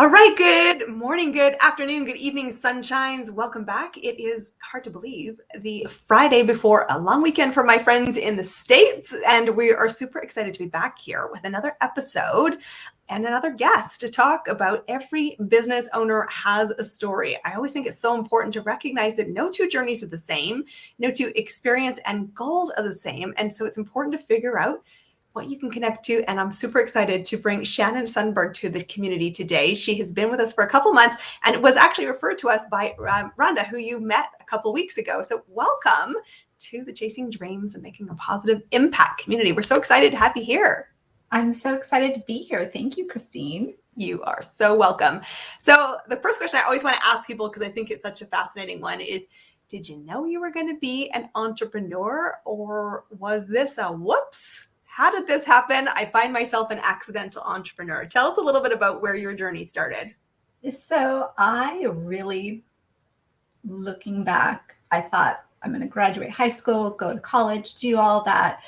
All right, good morning, good afternoon, good evening, sunshines. Welcome back. It is hard to believe the Friday before a long weekend for my friends in the States, and we are super excited to be back here with another episode and another guest to talk about every business owner has a story. I always think it's so important to recognize that no two journeys are the same, no two experience and goals are the same, and so it's important to figure out what you can connect to. And I'm super excited to bring Shannon Sundberg to the community today. She has been with us for a couple months and was actually referred to us by Rhonda, who you met a couple weeks ago. So welcome to the Chasing Dreams and Making a Positive Impact community. We're so excited to have you here. I'm so excited to be here. Thank you, Christine. You are so welcome. So the first question I always want to ask people, because I think it's such a fascinating one, is did you know you were going to be an entrepreneur, or was this a whoops? How did this happen? I find myself an accidental entrepreneur. Tell us a little bit about where your journey started. So I really, looking back, I thought I'm going to graduate high school, go to college, do all that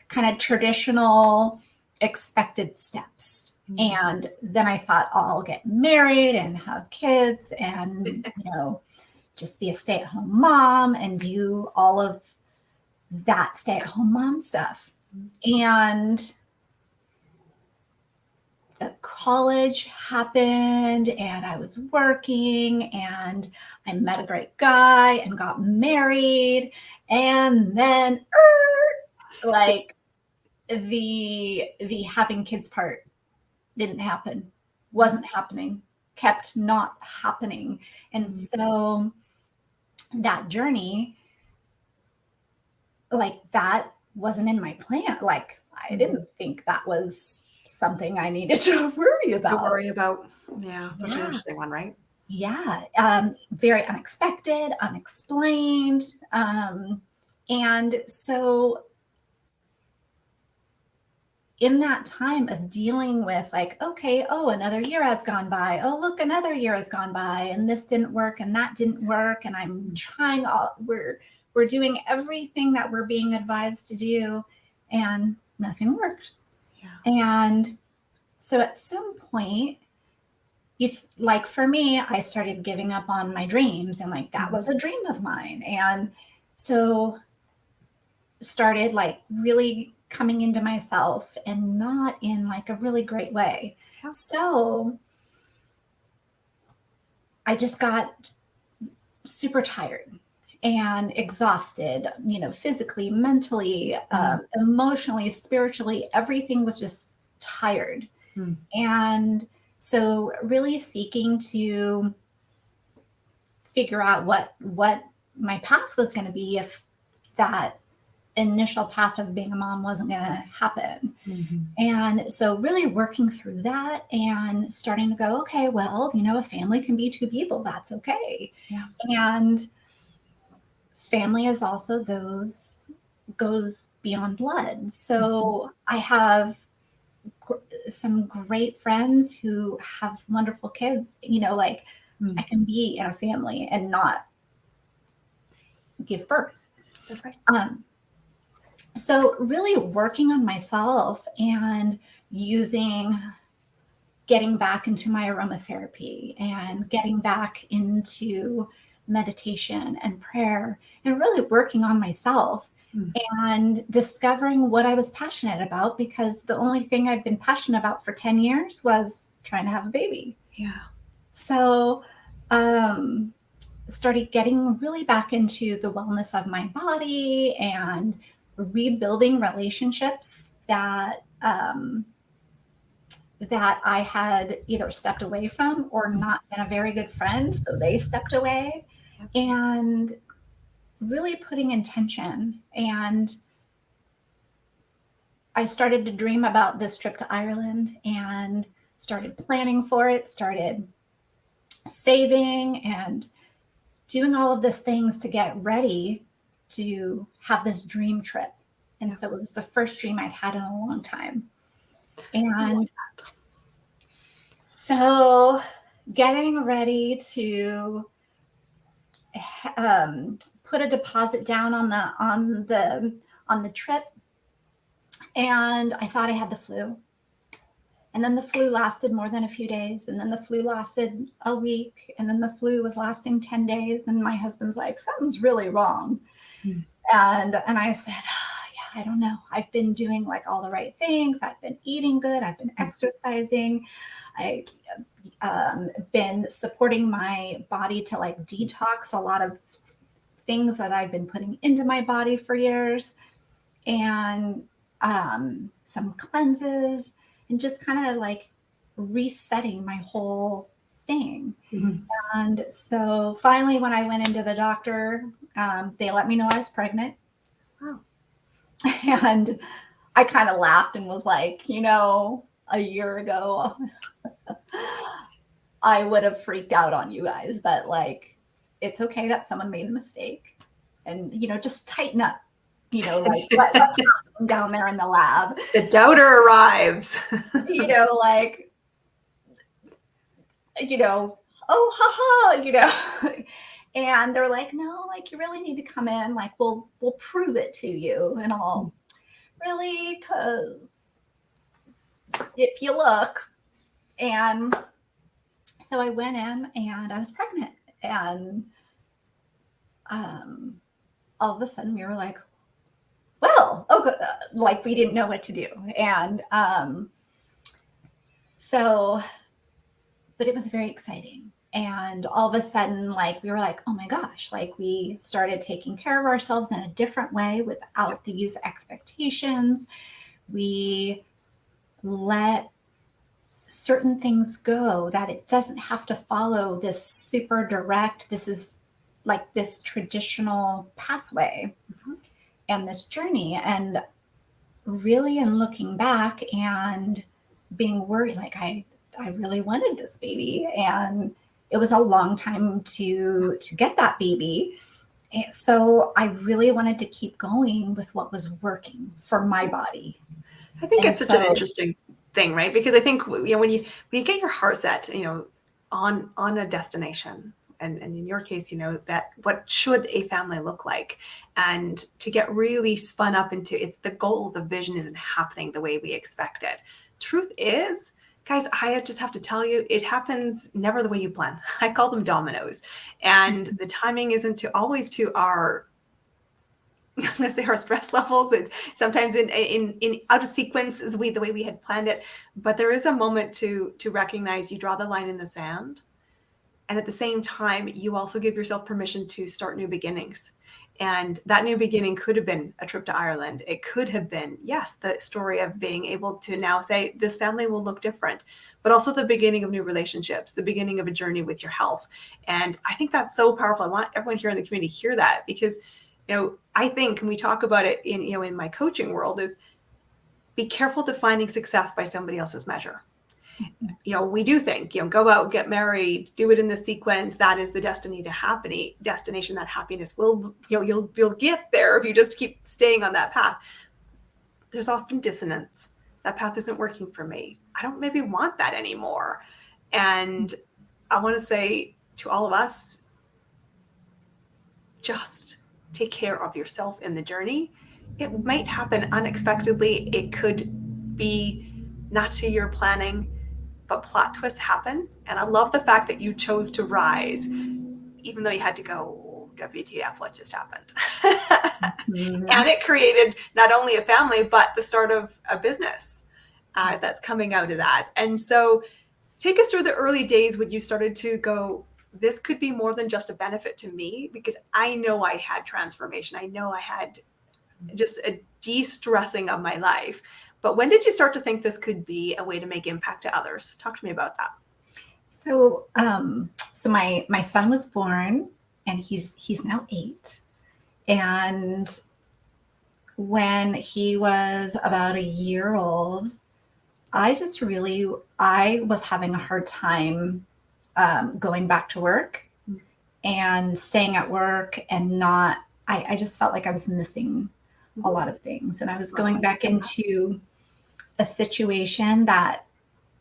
kind of traditional expected steps. Mm-hmm. And then I thought, oh, I'll get married and have kids and, just be a stay-at-home mom and do all of that stay-at-home mom stuff. And the college happened and I was working and I met a great guy and got married. And then the having kids part didn't happen, wasn't happening, kept not happening. And so that journey, that wasn't in my plan. I didn't think that was something I needed to worry about. Yeah, such an interesting one, right? Yeah, very unexpected, unexplained. And so in that time of dealing with another year has gone by. Oh, look, another year has gone by and this didn't work and that didn't work. And I'm trying we're doing everything that we're being advised to do and nothing worked. Yeah. And so at some point, for me, I started giving up on my dreams and that was a dream of mine. And so started really coming into myself and not in a really great way. Yeah. So I just got super tired and exhausted, physically, mentally, emotionally, spiritually, everything was just tired. And so really seeking to figure out what my path was going to be if that initial path of being a mom wasn't going to happen. And so really working through that and starting to go, okay, well, a family can be two people. That's okay. Yeah. And family is also goes beyond blood. So I have some great friends who have wonderful kids, I can be in a family and not give birth. That's right. So really working on myself and getting back into my aromatherapy and getting back into meditation and prayer and really working on myself and discovering what I was passionate about, because the only thing I'd been passionate about for 10 years was trying to have a baby. Yeah. So started getting really back into the wellness of my body and rebuilding relationships that I had either stepped away from or not been a very good friend. So they stepped away. And really putting intention. And I started to dream about this trip to Ireland and started planning for it, started saving and doing all of these things to get ready to have this dream trip. And so it was the first dream I'd had in a long time. And so getting ready to put a deposit down on the trip, and I thought I had the flu. And then the flu lasted more than a few days. And then the flu lasted a week. And then the flu was lasting 10 days. And my husband's like, something's really wrong. Mm. And I said, I don't know. I've been doing like all the right things. I've been eating good. I've been exercising. I've been supporting my body to like detox a lot of things that I've been putting into my body for years, and some cleanses, and just kind of like resetting my whole thing. Mm-hmm. And so finally, when I went into the doctor, they let me know I was pregnant. Oh. And I kind of laughed and was like, a year ago, I would have freaked out on you guys, but like, it's okay that someone made a mistake, and, just tighten up, like what's happening down there in the lab. The doubter arrives. Oh, haha, and they're like, no, like, you really need to come in. Like, we'll prove it to you. And all, really? Because if you look. And so I went in and I was pregnant, and all of a sudden we were like, well, okay, like we didn't know what to do. And but it was very exciting. And all of a sudden, like, we were like, oh my gosh, like, we started taking care of ourselves in a different way without these expectations. We let certain things go, that it doesn't have to follow this super direct, this is like this traditional pathway. Mm-hmm. And this journey. And really, in looking back and being worried, like, I really wanted this baby, and it was a long time to get that baby. And so I really wanted to keep going with what was working for my body. I think it's such an interesting thing, right? Because I think, when you get your heart set, on a destination, and in your case, that what should a family look like, and to get really spun up into it's the goal, the vision isn't happening the way we expect it. Truth is, guys, I just have to tell you, it happens never the way you plan. I call them dominoes, and the timing isn't always to our, I'm going to say, our stress levels. It's sometimes in out of sequence is the way we had planned it. But there is a moment to recognize you draw the line in the sand. And at the same time, you also give yourself permission to start new beginnings. And that new beginning could have been a trip to Ireland. It could have been, yes, the story of being able to now say, this family will look different, but also the beginning of new relationships, the beginning of a journey with your health. And I think that's so powerful. I want everyone here in the community to hear that, because, I think, and we talk about it in my coaching world, is be careful defining success by somebody else's measure. We do think, go out, get married, do it in the sequence. That is the destination, that happiness will, you'll get there if you just keep staying on that path. There's often dissonance. That path isn't working for me. I don't maybe want that anymore. And I want to say to all of us, just take care of yourself in the journey. It might happen unexpectedly. It could be not to your planning, but plot twists happen. And I love the fact that you chose to rise, even though you had to go, WTF, what just happened? Mm-hmm. And it created not only a family, but the start of a business that's coming out of that. And so take us through the early days when you started to go, this could be more than just a benefit to me, because I know I had transformation. I know I had just a de-stressing of my life. But when did you start to think this could be a way to make impact to others? Talk to me about that. So, my son was born, and he's now 8. And when he was about a year old, I was having a hard time going back to work and staying at work, and I just felt like I was missing a lot of things. And I was going back into a situation that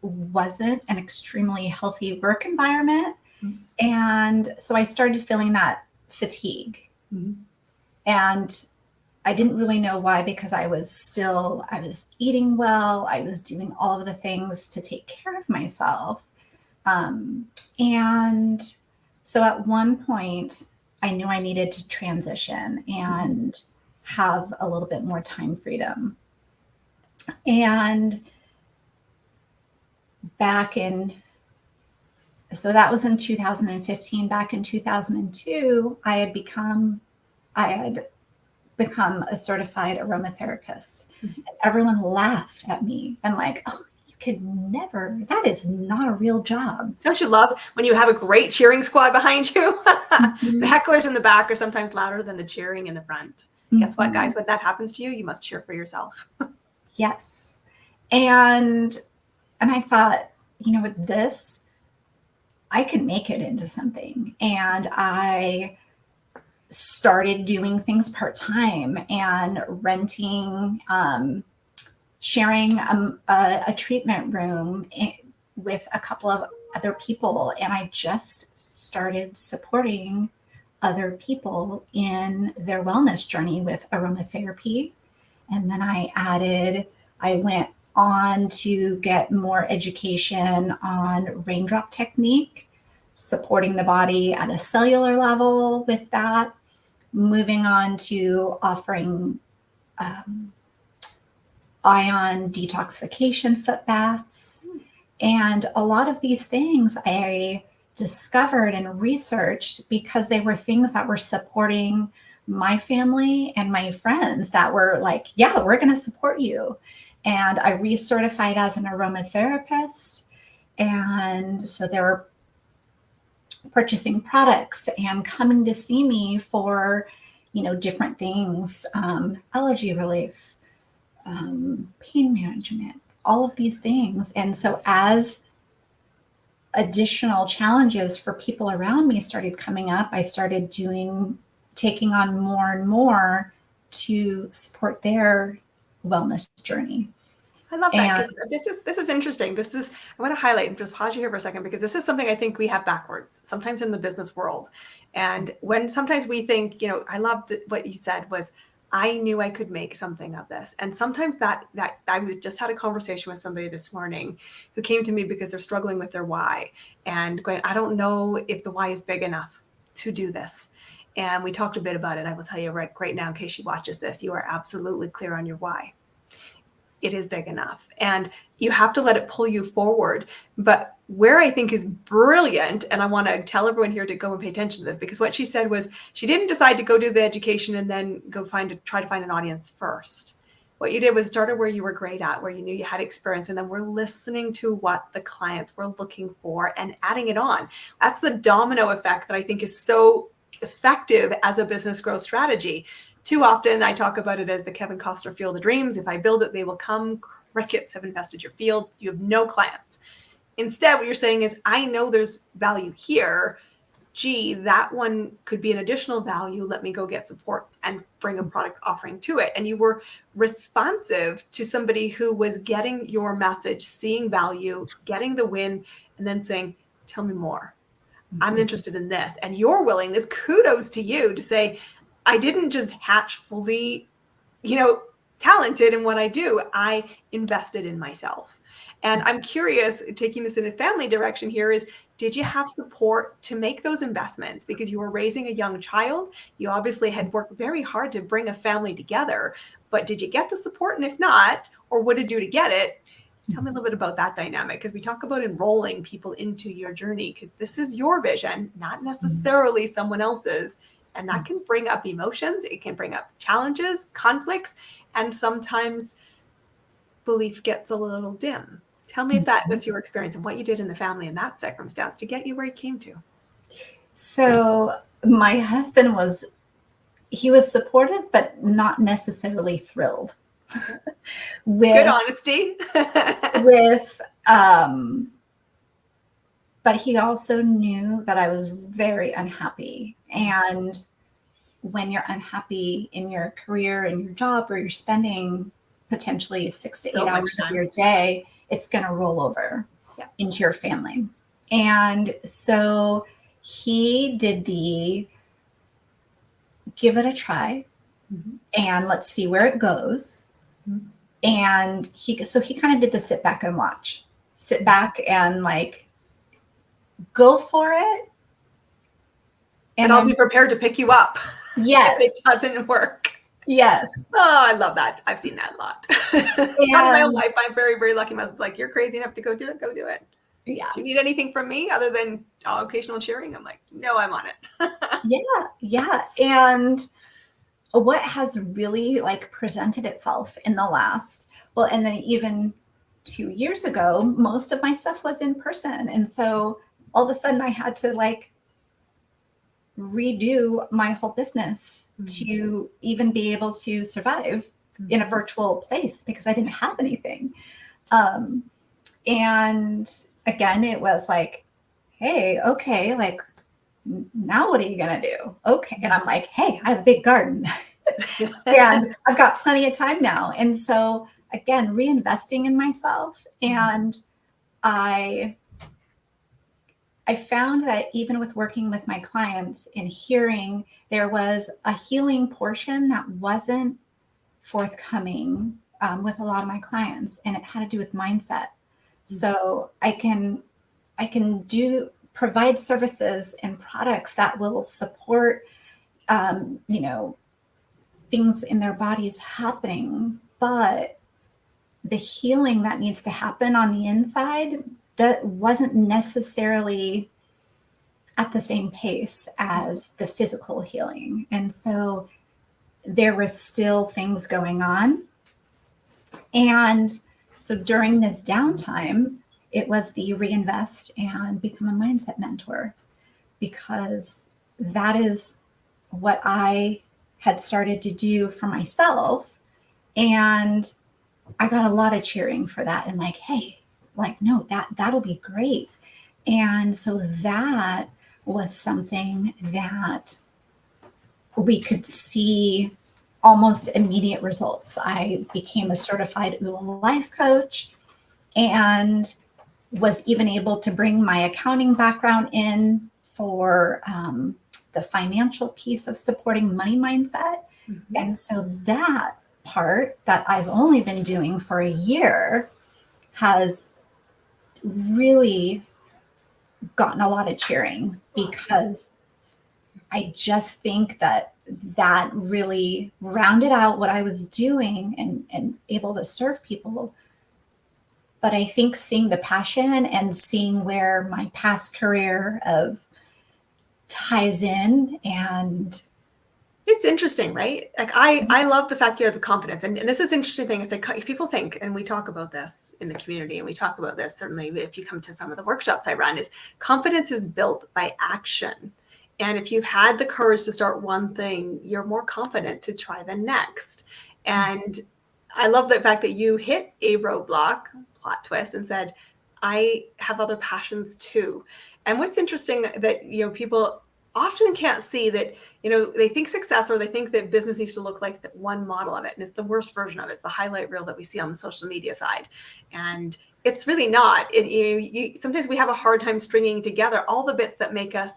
wasn't an extremely healthy work environment. Mm-hmm. And so I started feeling that fatigue. Mm-hmm. And I didn't really know why, because I was eating well. I was doing all of the things to take care of myself. And so at one point, I knew I needed to transition and have a little bit more time freedom. And so that was in 2015. Back in 2002, I had become a certified aromatherapist. And everyone laughed at me and like, oh, you could never, that is not a real job. Don't you love when you have a great cheering squad behind you? The hecklers in the back are sometimes louder than the cheering in the front. Guess what, guys? When that happens to you, you must cheer for yourself. Yes. And I thought, with this, I could make it into something. And I started doing things part-time and renting, sharing a treatment room with a couple of other people. And I just started supporting other people in their wellness journey with aromatherapy. And then I went on to get more education on raindrop technique, supporting the body at a cellular level with that, moving on to offering ion detoxification foot baths. And a lot of these things I discovered and researched because they were things that were supporting my family and my friends that were like, yeah, we're going to support you. And I recertified as an aromatherapist. And so they were purchasing products and coming to see me for, different things, allergy relief, pain management, all of these things. And so as additional challenges for people around me started coming up, I started taking on more and more to support their wellness journey. I love that, because this is interesting. I want to highlight and just pause you here for a second, because this is something I think we have backwards sometimes in the business world. And when sometimes we think, I love what you said was, I knew I could make something of this. And sometimes that I just had a conversation with somebody this morning who came to me because they're struggling with their why and going, I don't know if the why is big enough to do this. And we talked a bit about it. I will tell you right now, in case she watches this, you are absolutely clear on your why. It is big enough, and you have to let it pull you forward. But where I think is brilliant, and I want to tell everyone here to go and pay attention to this, because what she said was she didn't decide to go do the education and then try to find an audience first. What you did was started where you were great at, where you knew you had experience, and then we're listening to what the clients were looking for and adding it on. That's the domino effect that I think is so effective as a business growth strategy. Too often I talk about it as the Kevin Costner Field of Dreams. If I build it, they will come. Crickets have invested your field. You have no clients. Instead, what you're saying is, I know there's value here. Gee, that one could be an additional value. Let me go get support and bring a product offering to it. And you were responsive to somebody who was getting your message, seeing value, getting the win, and then saying, tell me more. I'm interested in this. And your willingness, kudos to you to say, I didn't just hatch fully, talented in what I do. I invested in myself. And I'm curious, taking this in a family direction here, is did you have support to make those investments? Because you were raising a young child. You obviously had worked very hard to bring a family together, but did you get the support? And if not, or what did you do to get it? Tell me a little bit about that dynamic, because we talk about enrolling people into your journey, because this is your vision, not necessarily someone else's. And that can bring up emotions. It can bring up challenges, conflicts, and sometimes belief gets a little dim. Tell me if that was your experience and what you did in the family in that circumstance to get you where you came to. So my husband was supportive, but not necessarily thrilled. Good honesty. But he also knew that I was very unhappy. And when you're unhappy in your career and your job, where you're spending potentially 6 to 8 hours of your day, it's going to roll over into your family. And so he did the give it a try, and let's see where it goes. Mhm. And he kind of did the sit back and watch, sit back and like go for it. And I'll be prepared to pick you up if Yes. it doesn't work. Yes. Oh, I love that. I've seen that a lot. Not in my own life. I'm very, very lucky. My husband's like, you're crazy enough to go do it. Go do it. Yeah. Do you need anything from me other than occasional cheering? I'm like, no, I'm on it. Yeah. Yeah. And what has really like presented itself in the last, well, and then even 2 years ago, most of my stuff was in person. And so all of a sudden I had to like redo my whole business to even be able to survive in a virtual place because I didn't have anything. And again, it was like, hey, okay, like now what are you going to do? Okay. And I'm like, hey, I have a big garden and I've got plenty of time now. And so again, reinvesting in myself. And I found that even with working with my clients and hearing, there was a healing portion that wasn't forthcoming with a lot of my clients, and it had to do with mindset. So I can provide services and products that will support, things in their bodies happening, but the healing that needs to happen on the inside that wasn't necessarily at the same pace as the physical healing. And so there were still things going on. And so during this downtime, it was the reinvest and become a mindset mentor, because that is what I had started to do for myself. And I got a lot of cheering for that and like, hey, like, no, that'll be great. And so that was something that we could see almost immediate results. I became a certified ULA life coach and was even able to bring my accounting background in for the financial piece of supporting money mindset. And so that part that I've only been doing for a year has really gotten a lot of cheering, because I just think that really rounded out what I was doing and able to serve people. But I think seeing the passion and seeing where my past career of ties in, and it's interesting, right? Like I love the fact you have the confidence. And this is an interesting thing. It's like if people think, and we talk about this in the community, and we talk about this certainly if you come to some of the workshops I run, is confidence is built by action. And if you've had the courage to start one thing, you're more confident to try the next. And I love the fact that you hit a roadblock, plot twist, and said, I have other passions too. And what's interesting that, people often can't see that, they think success, or they think that business needs to look like that one model of it. And it's the worst version of it, the highlight reel that we see on the social media side. And it's really not. Sometimes we have a hard time stringing together all the bits that make us,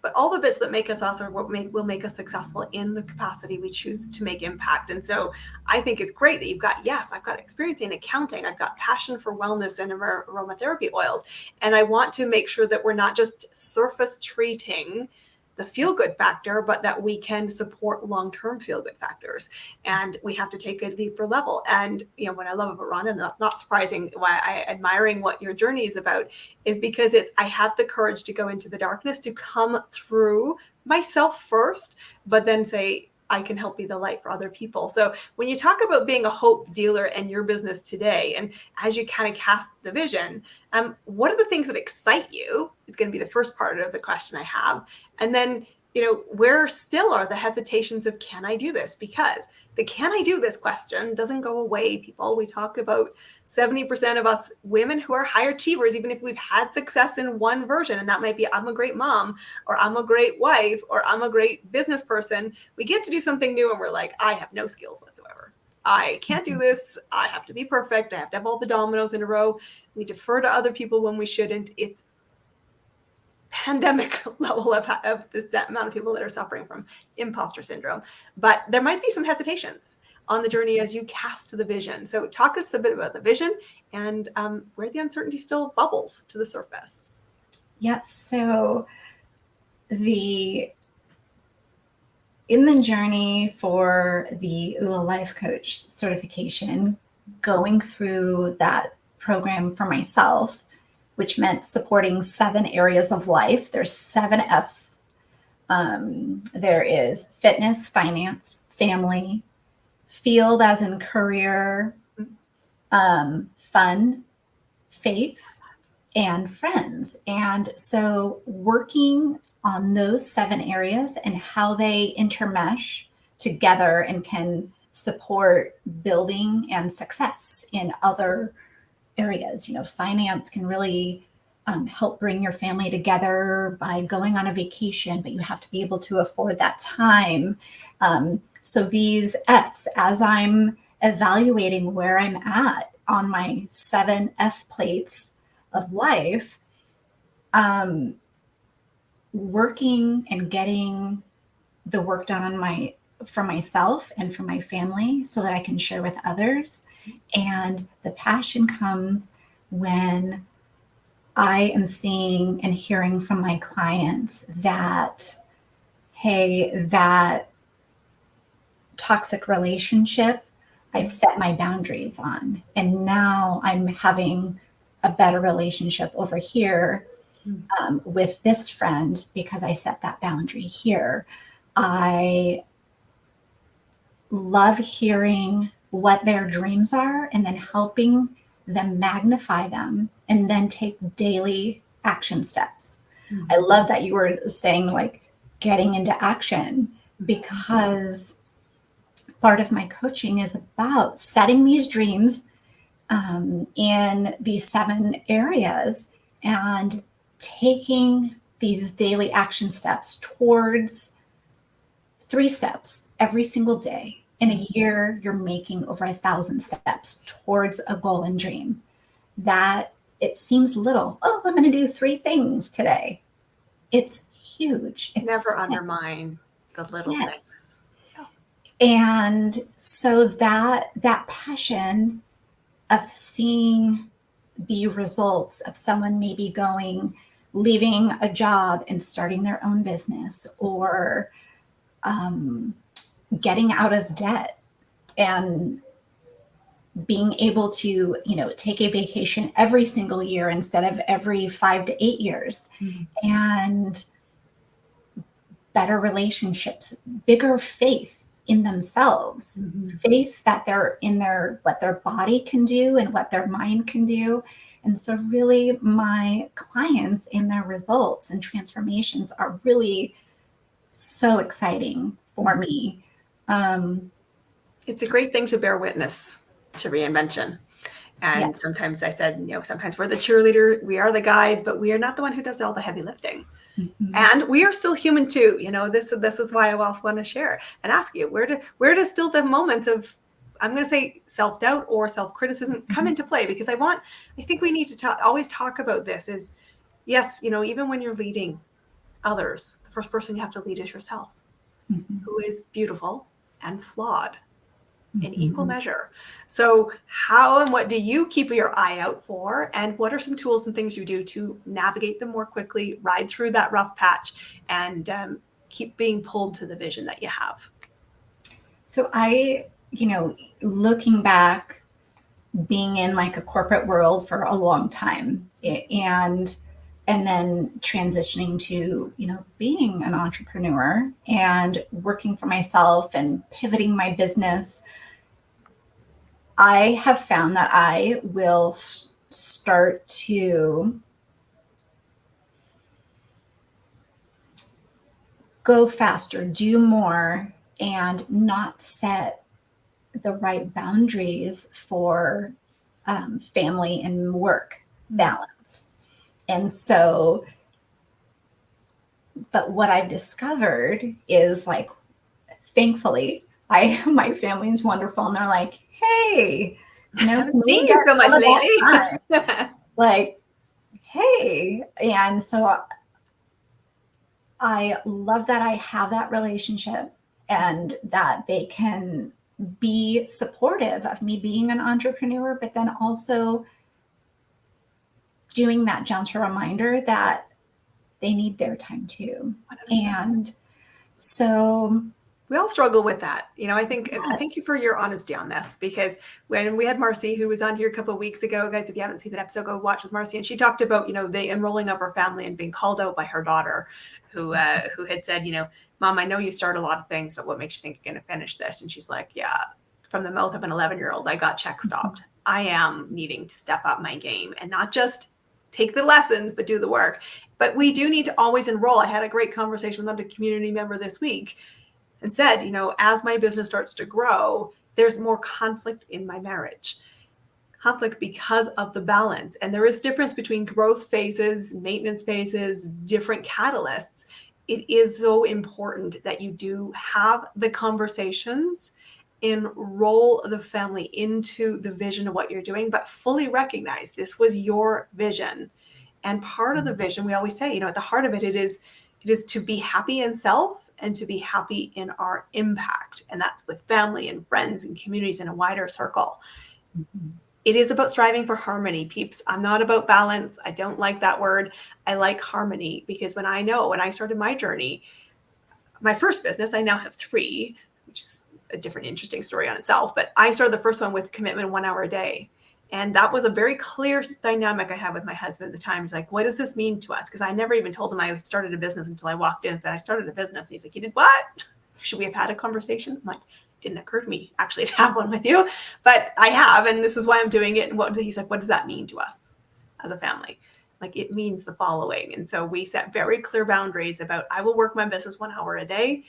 but all the bits that make us us are what will make us successful in the capacity we choose to make impact. And so I think it's great that I've got experience in accounting, I've got passion for wellness and aromatherapy oils, and I want to make sure that we're not just surface treating the feel-good factor, but that we can support long-term feel-good factors. And we have to take a deeper level. And what I love about Rhonda, not surprising, why I admiring what your journey is about, is because I have the courage to go into the darkness, to come through myself first, but then say, I can help be the light for other people. So when you talk about being a hope dealer in your business today, and as you kind of cast the vision, what are the things that excite you? It's going to be the first part of the question I have. And then, where still are the hesitations of, can I do this? Because the can I do this question doesn't go away, people. We talk about 70% of us women who are high achievers, even if we've had success in one version, and that might be I'm a great mom, or I'm a great wife, or I'm a great business person. We get to do something new and we're like, I have no skills whatsoever. I can't do this. I have to be perfect. I have to have all the dominoes in a row. We defer to other people when we shouldn't. It's pandemic level of this amount of people that are suffering from imposter syndrome. But there might be some hesitations on the journey as you cast the vision. So talk to us a bit about the vision and where the uncertainty still bubbles to the surface. Yes. So in the journey for the ULA Life Coach certification, going through that program for myself, which meant supporting 7 areas of life. There's 7 F's. There is fitness, finance, family, field as in career, fun, faith, and friends. And so working on those 7 areas and how they intermesh together and can support building and success in other areas. Finance can really help bring your family together by going on a vacation, but you have to be able to afford that time. So these F's, as I'm evaluating where I'm at on my 7 F plates of life, working and getting the work done for myself and for my family so that I can share with others. And the passion comes when I am seeing and hearing from my clients that, hey, that toxic relationship, I've set my boundaries on, and now I'm having a better relationship over here with this friend because I set that boundary here. I love hearing what their dreams are and then helping them magnify them and then take daily action steps. I love that you were saying like getting into action, because part of my coaching is about setting these dreams in these 7 areas and taking these daily action steps towards 3 steps every single day. In a year, you're making over 1,000 steps towards a goal and dream. That it seems little. Oh, I'm going to do 3 things today. It's huge. It's never undermine the little things. And so that passion of seeing the results of someone maybe leaving a job and starting their own business, or getting out of debt and being able to, take a vacation every single year instead of every 5 to 8 years, and better relationships, bigger faith in themselves, faith that they're in what their body can do and what their mind can do. And so really my clients and their results and transformations are really so exciting for me. It's a great thing to bear witness to reinvention. And sometimes I said, sometimes we're the cheerleader, we are the guide, but we are not the one who does all the heavy lifting. And we are still human too. This is why I also want to share and ask you, where does still the moments of, I'm going to say, self-doubt or self-criticism come into play? Because I think we need to always talk about this is, yes, even when you're leading others, the first person you have to lead is yourself, who is beautiful and flawed in equal measure. So how and what do you keep your eye out for? And what are some tools and things you do to navigate them more quickly, ride through that rough patch, and keep being pulled to the vision that you have? So I, looking back, being in like a corporate world for a long time, and then transitioning to, being an entrepreneur and working for myself and pivoting my business, I have found that I will start to go faster, do more, and not set the right boundaries for family and work balance. And so, but what I've discovered is like, thankfully, my family is wonderful, and they're like, hey, I haven't seen you so much lately. Like, hey. And so I love that I have that relationship and that they can be supportive of me being an entrepreneur, but then also doing that gentle reminder that they need their time too. 100%. And so we all struggle with that. I think, yes. Thank you for your honesty on this, because when we had Marcy, who was on here a couple of weeks ago, guys, if you haven't seen that episode, go watch with Marcy. And she talked about, the enrolling of her family and being called out by her daughter who had said, Mom, I know you start a lot of things, but what makes you think you're going to finish this? And she's like, yeah, from the mouth of an 11-year-old, I got check stopped. I am needing to step up my game and not just take the lessons, but do the work. But we do need to always enroll. I had a great conversation with a community member this week and said, as my business starts to grow, there's more conflict in my marriage. Conflict because of the balance. And there is difference between growth phases, maintenance phases, different catalysts. It is so important that you do have the conversations, enroll the family into the vision of what you're doing, but fully recognize this was your vision. And part of the vision, we always say, at the heart of it, it is to be happy in self and to be happy in our impact. And that's with family and friends and communities in a wider circle. Mm-hmm. It is about striving for harmony, peeps. I'm not about balance. I don't like that word. I like harmony, because when I started my journey, my first business, I now have 3, which is a different interesting story on itself. But I started the first one with commitment 1 hour a day. And that was a very clear dynamic I had with my husband at the time. He's like, what does this mean to us? Because I never even told him I started a business until I walked in and said, I started a business. And he's like, you did what? Should we have had a conversation? I'm like, didn't occur to me actually to have one with you, but I have, and this is why I'm doing it. And he's like, what does that mean to us as a family? Like, it means the following. And so we set very clear boundaries about, I will work my business 1 hour a day.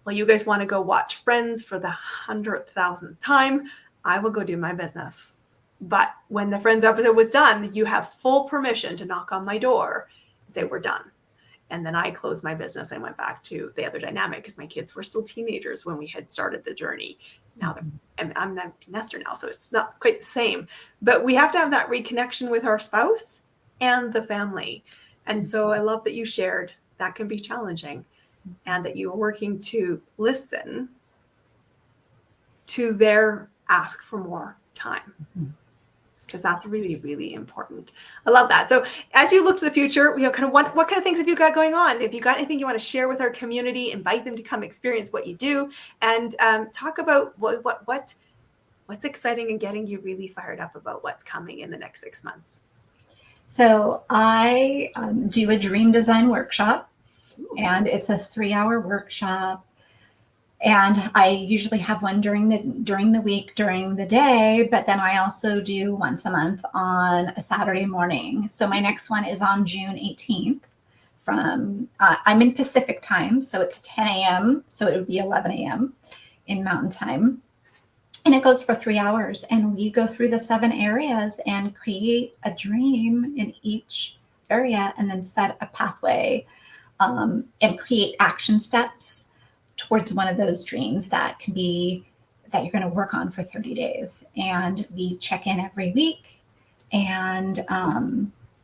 Well, you guys want to go watch Friends for the 100,000th time, I will go do my business. But when the Friends episode was done, you have full permission to knock on my door and say, we're done. And then I closed my business and went back to the other dynamic, because my kids were still teenagers when we had started the journey. Now I'm an empty nester now, so it's not quite the same. But we have to have that reconnection with our spouse and the family. And so I love that you shared that can be challenging, and that you are working to listen to their ask for more time. Mm-hmm. Because that's really, really important. I love that. So as you look to the future, kind of what kind of things have you got going on? If you got anything you want to share with our community, invite them to come experience what you do, and talk about what's exciting and getting you really fired up about what's coming in the next 6 months. So I do a dream design workshop. Ooh. And it's a 3-hour workshop. And I usually have one during the week, during the day, but then I also do once a month on a Saturday morning. So my next one is on June 18th from, I'm in Pacific time, so it's 10 a.m. So it would be 11 a.m. in Mountain time. And it goes for 3 hours, and we go through the 7 areas and create a dream in each area, and then set a pathway and create action steps towards one of those dreams that you're going to work on for 30 days. And we check in every week, and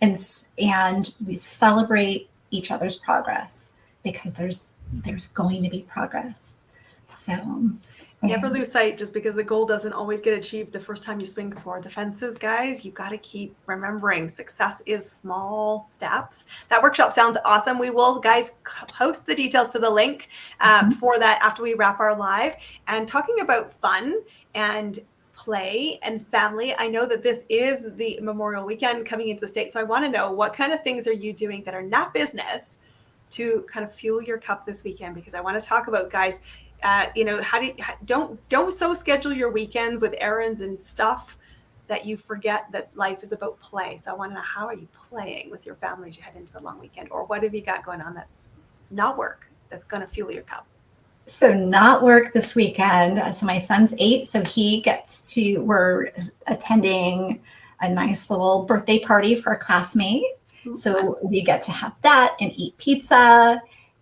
we celebrate each other's progress, because there's going to be progress. So never lose sight, just because the goal doesn't always get achieved the first time you swing for the fences, guys. You got to keep remembering success is small steps. That workshop sounds awesome. We will, guys, post the details to the link for that after we wrap our live. And talking about fun and play and family, I know that this is the Memorial Weekend coming into the state. So I want to know, what kind of things are you doing that are not business to kind of fuel your cup this weekend? Because I want to talk about, guys, don't so schedule your weekends with errands and stuff that you forget that life is about play. So I want to know, how are you playing with your family as you head into the long weekend? Or what have you got going on that's not work, that's going to fuel your cup? So not work this weekend. So my son's 8, so we're attending a nice little birthday party for a classmate. Ooh, so we get to have that and eat pizza.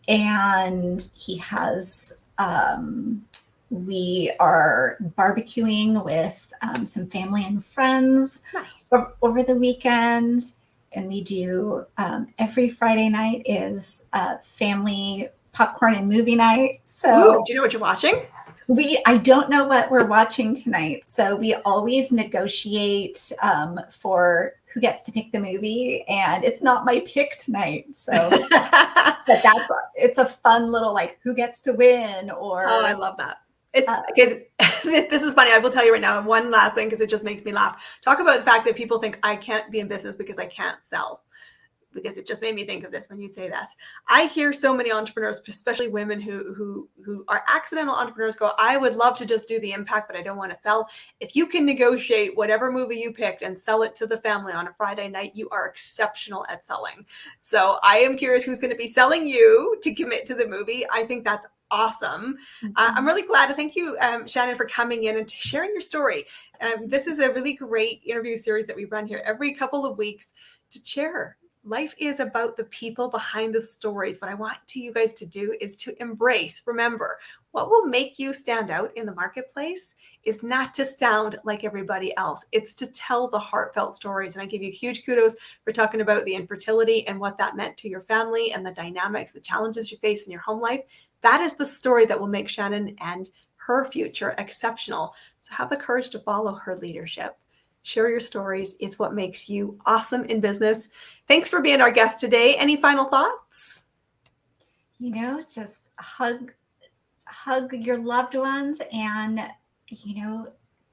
And he has we are barbecuing with some family and friends over the weekend. and we do every Friday night is family popcorn and movie night. So Ooh, do you know what you're watching? I don't know what we're watching tonight. So we always negotiate for who gets to pick the movie, and it's not my pick tonight. So it's a fun little like who gets to win or. Oh, I love that. It's okay. This is funny. I will tell you right now. One last thing, because it just makes me laugh. Talk about the fact that people think I can't be in business because I can't sell. Because it just made me think of this when you say that. I hear so many entrepreneurs, especially women who are accidental entrepreneurs, go, I would love to just do the impact, but I don't want to sell. If you can negotiate whatever movie you picked and sell it to the family on a Friday night, you are exceptional at selling. So I am curious who's going to be selling you to commit to the movie. I think that's awesome. I'm really glad. Thank you, Shannon, for coming in and sharing your story. This is a really great interview series that we run here every couple of weeks to share. Life is about the people behind the stories. What I want you guys to do is to embrace, remember, what will make you stand out in the marketplace is not to sound like everybody else. It's to tell the heartfelt stories. And I give you huge kudos for talking about the infertility and what that meant to your family and the dynamics, the challenges you face in your home life. That is the story that will make Shannon and her future exceptional. So have the courage to follow her leadership. Share your stories. It's what makes you awesome in business. Thanks for being our guest today. Any final thoughts? Just hug your loved ones and,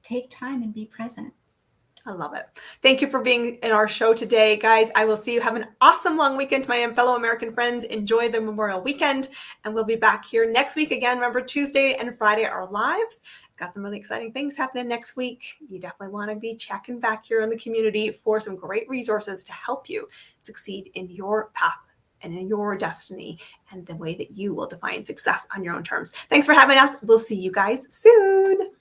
take time and be present. I love it. Thank you for being in our show today, guys. I will see you. Have an awesome long weekend to my fellow American friends. Enjoy the Memorial weekend, and we'll be back here next week again. Remember, Tuesday and Friday are lives. Got some really exciting things happening next week. You definitely want to be checking back here in the community for some great resources to help you succeed in your path and in your destiny and the way that you will define success on your own terms. Thanks for having us. We'll see you guys soon.